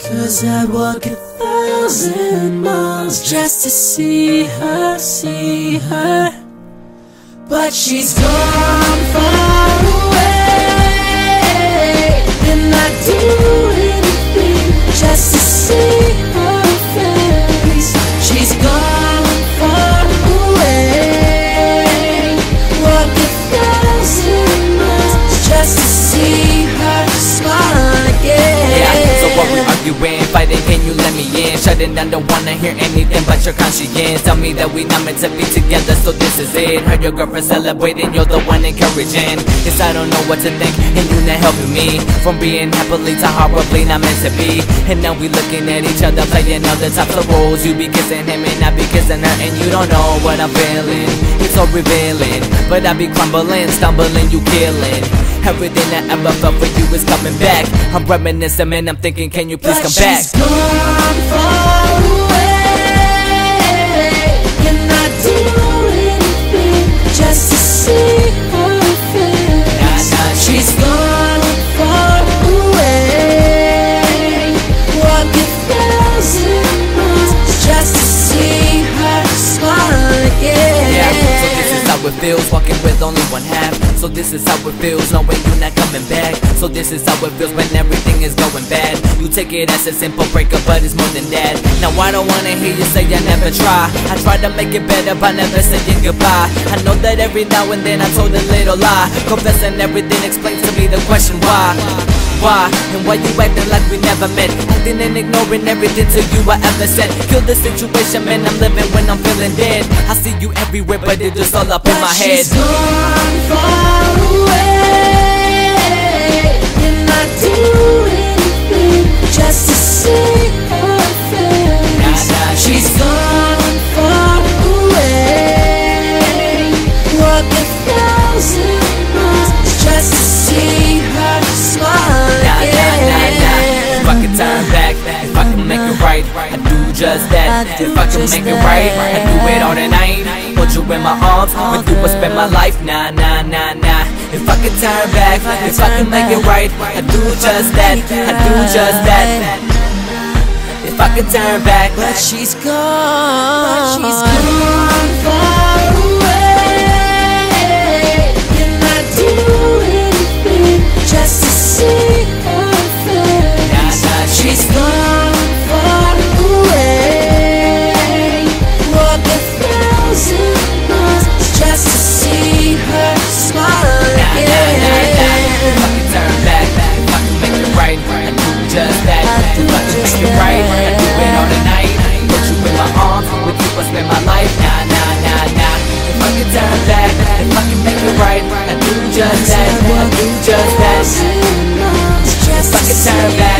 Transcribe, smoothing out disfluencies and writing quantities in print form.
'Cause I'd walk 1,000 miles just to see her, but she's gone far away, and I'd do anything just to see her face. She's gone far away, walk 1,000 miles just to see her smile again. So what we arguing, fighting, can you let me in? Shutting down, don't wanna hear anything but your conscience. Tell me that we not meant to be together, so this is it. Heard your girlfriend celebrating, you're the one encouraging. Yes, I don't know what to think, and you not helping me. From being happily to horribly not meant to be. And now we looking at each other, playing other types of roles. You be kissing him and I be kissing her, and you don't know what I'm feeling. It's so revealing, but I be crumbling, stumbling, you killing. Everything I ever felt for you is coming back. I'm reminiscing and I'm thinking, can you please come back? She's gone far away, and I'd do anything just to see her face. She's gone far away, walk 1,000 miles just to see her smile again. Yeah, so this is how it feels, walking with only one half. So this is how it feels, knowing you're not coming back. So this is how it feels when everything is going bad. You take it as a simple breakup, but it's more than that. Now I don't wanna hear you say I never try. I try to make it better by never saying goodbye. I know that every now and then I told a little lie. Confessing everything explains to me the question why. Why? And why you acting like we never met? Acting and ignoring everything to you I ever said. Kill the situation, man, I'm living when I'm feeling dead. I see you everywhere, but it's just all up in my head. She's gone far away, and I'd do anything just to see her face. She's gone far away, walk 1,000 miles just to see her smile again. If I could turn back, if I could make it right, I'd do just that. If I could make it right, I'd do it all tonight. Hold you in my arms, with you I spend my life. Nah, nah, nah, nah. If I could turn back, if I could make it right, I'd do just that, I'd do just that. If I could turn back, but she's gone far away, and I'd do anything just to see her face. She's gone far away, walk 1,000 miles just to see her smile again. if I could turn back, if I could make it right, I'd do just that. If I could make it right, I'd do it all tonight. Put you in my arms, with you I spend my life. Nah, nah, nah, nah. If I could turn back, if I could make it right, I'd do just that, I'd do just that. If I could turn back.